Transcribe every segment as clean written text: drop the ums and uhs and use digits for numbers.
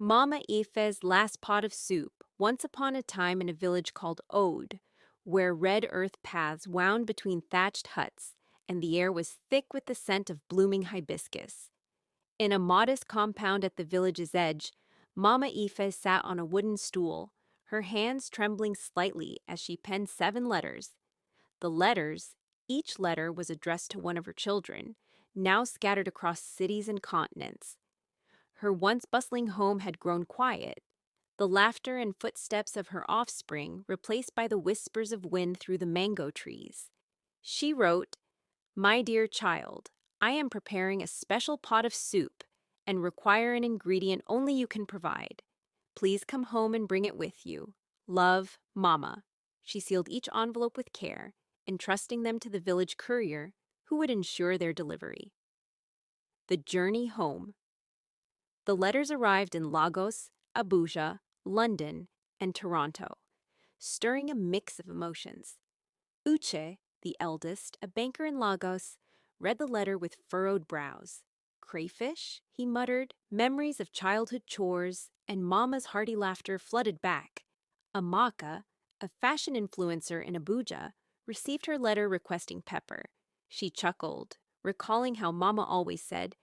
Mama Efe's last pot of soup, once upon a time in a village called Ode, where red earth paths wound between thatched huts, and the air was thick with the scent of blooming hibiscus. In a modest compound at the village's edge, Mama Efe sat on a wooden stool, her hands trembling slightly as she penned 7 letters. The letters, each letter was addressed to one of her children, now scattered across cities and continents. Her once bustling home had grown quiet, the laughter and footsteps of her offspring replaced by the whispers of wind through the mango trees. She wrote, "My dear child, I am preparing a special pot of soup and require an ingredient only you can provide. Please come home and bring it with you. Love, Mama." She sealed each envelope with care, entrusting them to the village courier, who would ensure their delivery. The journey home. The letters arrived in Lagos, Abuja, London, and Toronto, stirring a mix of emotions. Uche, the eldest, a banker in Lagos, read the letter with furrowed brows. Crayfish, he muttered, memories of childhood chores, and Mama's hearty laughter flooded back. Amaka, a fashion influencer in Abuja, received her letter requesting pepper. She chuckled, recalling how Mama always said,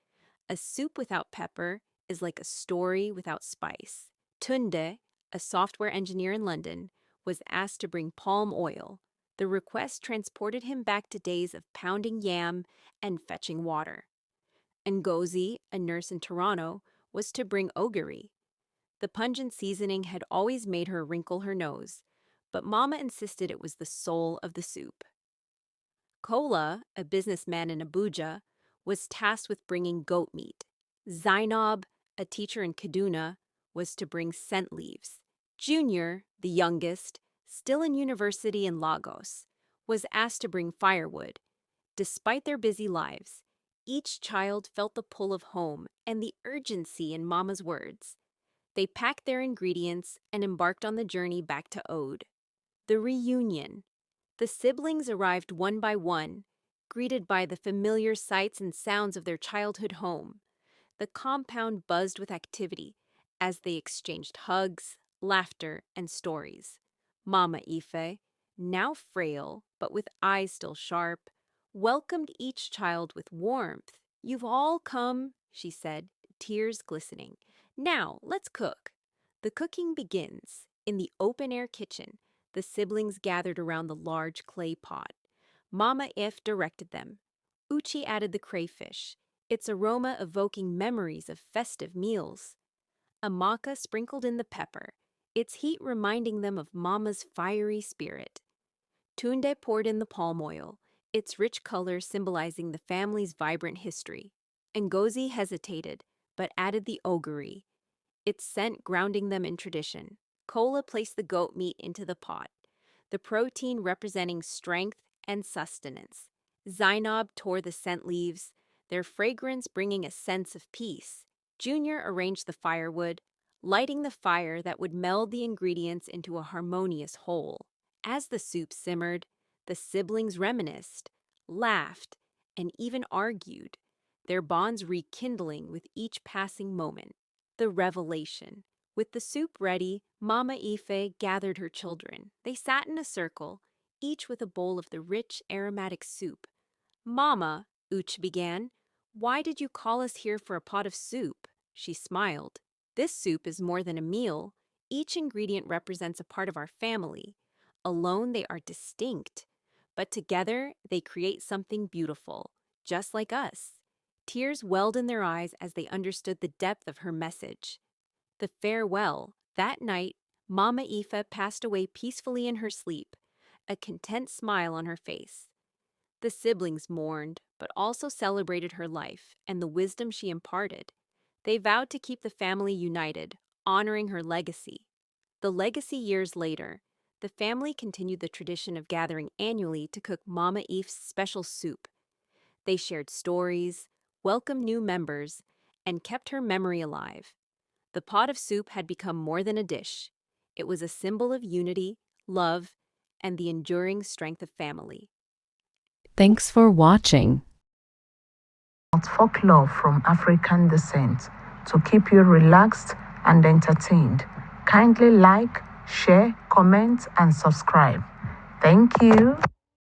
"A soup without pepper is like a story without spice." Tunde, a software engineer in London, was asked to bring palm oil. The request transported him back to days of pounding yam and fetching water. Ngozi, a nurse in Toronto, was to bring ogiri. The pungent seasoning had always made her wrinkle her nose, but Mama insisted it was the soul of the soup. Kola, a businessman in Abuja, was tasked with bringing goat meat. Zainab, a teacher in Kaduna, was to bring scent leaves. Junior, the youngest, still in university in Lagos, was asked to bring firewood. Despite their busy lives, each child felt the pull of home and the urgency in Mama's words. They packed their ingredients and embarked on the journey back to Ode. The reunion. The siblings arrived one by one, greeted by the familiar sights and sounds of their childhood home. The compound buzzed with activity as they exchanged hugs, laughter, and stories. Mama Efe, now frail but with eyes still sharp, welcomed each child with warmth. "You've all come," she said, tears glistening. "Now, let's cook." The cooking begins. In the open-air kitchen, the siblings gathered around the large clay pot. Mama Efe directed them. Uchi added the crayfish, its aroma evoking memories of festive meals. Amaka sprinkled in the pepper, its heat reminding them of Mama's fiery spirit. Tunde poured in the palm oil, its rich color symbolizing the family's vibrant history. Ngozi hesitated, but added the ogiri, its scent grounding them in tradition. Kola placed the goat meat into the pot, the protein representing strength and sustenance. Zainab tore the scent leaves, their fragrance bringing a sense of peace. Junior arranged the firewood, lighting the fire that would meld the ingredients into a harmonious whole. As the soup simmered, the siblings reminisced, laughed, and even argued, their bonds rekindling with each passing moment. The revelation. With the soup ready, Mama Efe gathered her children. They sat in a circle, each with a bowl of the rich, aromatic soup. "Mama," Uch began, "why did you call us here for a pot of soup?" She smiled. "This soup is more than a meal. Each ingredient represents a part of our family. Alone, they are distinct, but together, they create something beautiful, just like us." Tears welled in their eyes as they understood the depth of her message. The farewell. That night, Mama Efe passed away peacefully in her sleep, a content smile on her face. The siblings mourned, but also celebrated her life and the wisdom she imparted. They vowed to keep the family united, honoring her legacy. The legacy years later, the family continued the tradition of gathering annually to cook Mama Efe's special soup. They shared stories, welcomed new members, and kept her memory alive. The pot of soup had become more than a dish. It was a symbol of unity, love, and the enduring strength of family. Thanks for watching. Folklore from African descent to keep you relaxed and entertained. Kindly like, share, comment, and subscribe. Thank you.